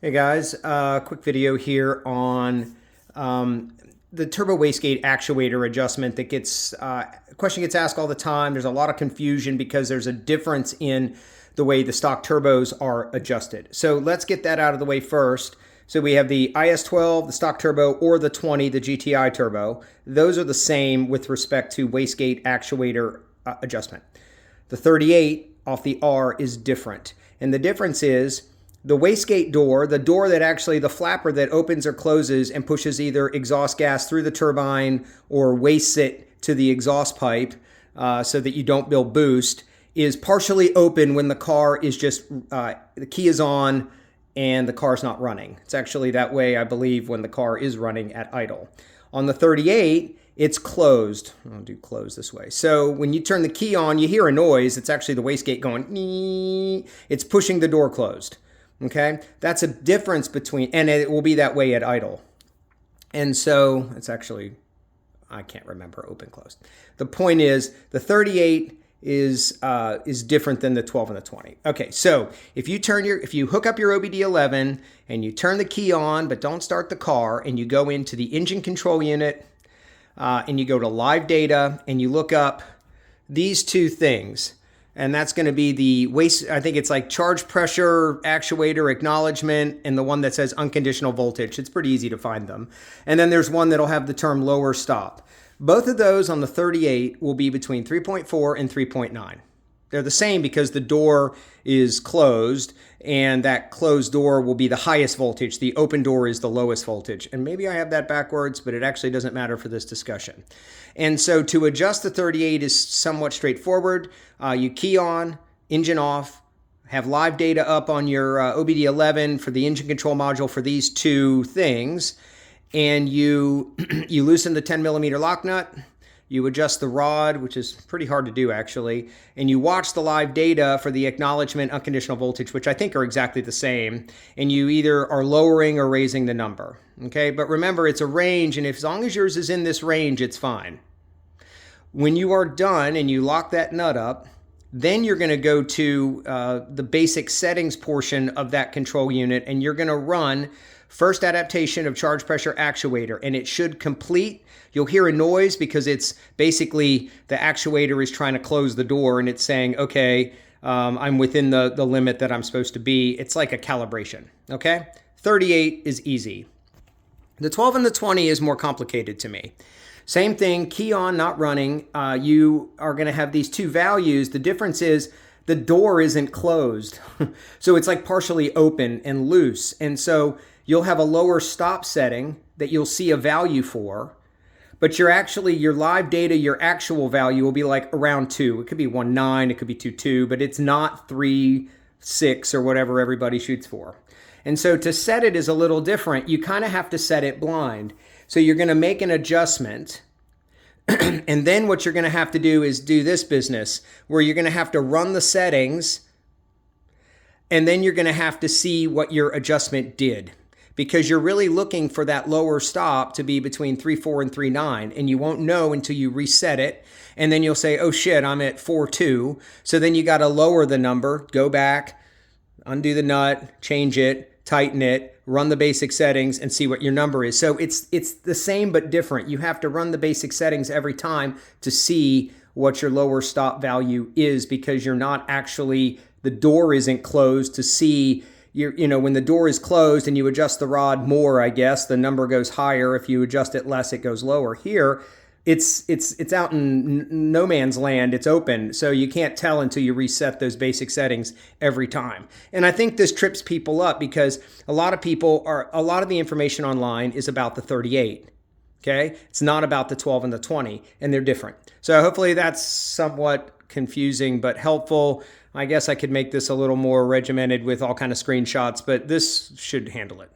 Hey guys, quick video here on the turbo wastegate actuator adjustment that gets, question gets asked all the time. There's a lot of confusion because there's a difference in the way the stock turbos are adjusted. So let's get that out of the way first. So we have the IS12, the stock turbo, or the 20, the GTI turbo. Those are the same with respect to wastegate actuator adjustment. The 38 off the R is different. And the difference is the wastegate door, the door that actually, the flapper that opens or closes and pushes either exhaust gas through the turbine or wastes it to the exhaust pipe so that you don't build boost, is partially open when the car is just, the key is on and the car's not running. It's actually that way, I believe, when the car is running at idle. On the 38, it's closed. I'll do close this way. So when you turn the key on, you hear a noise. It's actually the wastegate going, nee. It's pushing the door closed. Okay, that's a difference between, and it will be that way at idle. And so it's actually, I can't remember, open, closed. The point is the 38 is different than the 12 and the 20. Okay, so if you hook up your OBD11 and you turn the key on, but don't start the car, and you go into the engine control unit and you go to live data and you look up these two things. And that's going to be the I think it's like charge pressure, actuator, acknowledgement, and the one that says unconditional voltage. It's pretty easy to find them. And then there's one that'll have the term lower stop. Both of those on the 38 will be between 3.4 and 3.9. They're the same because the door is closed, and that closed door will be the highest voltage. The open door is the lowest voltage. And maybe I have that backwards, but it actually doesn't matter for this discussion. And so to adjust the 38 is somewhat straightforward. You key on, engine off, have live data up on your OBD11 for the engine control module for these two things, and you loosen the 10 millimeter lock nut. You adjust the rod, which is pretty hard to do actually, and you watch the live data for the acknowledgement, unconditional voltage, which I think are exactly the same, and you either are lowering or raising the number, okay? But remember, it's a range, and as long as yours is in this range, it's fine. When you are done and you lock that nut up, then you're gonna go to the basic settings portion of that control unit, and you're gonna run first adaptation of charge pressure actuator, and it should complete. You'll hear a noise because it's basically the actuator is trying to close the door and it's saying, okay, I'm within the limit that I'm supposed to be. It's like a calibration, okay? 38 is easy. The 12 and the 20 is more complicated to me. Same thing, key on, not running. You are gonna have these two values. The difference is the door isn't closed. So it's like partially open and loose. And so you'll have a lower stop setting that you'll see a value for, but your live data, your actual value will be like around 2. It could be 1.9, it could be 2.2, but it's not 3.6 or whatever everybody shoots for. And so to set it is a little different. You kind of have to set it blind. So you're going to make an adjustment, and then what you're going to have to do is do this business where you're going to have to run the settings, and then you're going to have to see what your adjustment did, because you're really looking for that lower stop to be between 3.4 and 3.9, and you won't know until you reset it, and then you'll say, oh shit, I'm at 4.2, so then you got to lower the number, go back, undo the nut, change it, tighten it, run the basic settings, and see what your number is. So it's the same but different. You have to run the basic settings every time to see what your lower stop value is, because you're not actually, the door isn't closed to see. You know, when the door is closed and you adjust the rod more, I guess, the number goes higher. If you adjust it less, it goes lower. Here, it's out in no man's land. It's open, so you can't tell until you reset those basic settings every time. And I think this trips people up because a lot of the information online is about the 38. Okay, it's not about the 12 and the 20, and they're different. So hopefully that's somewhat confusing but helpful. I guess I could make this a little more regimented with all kind of screenshots, but this should handle it.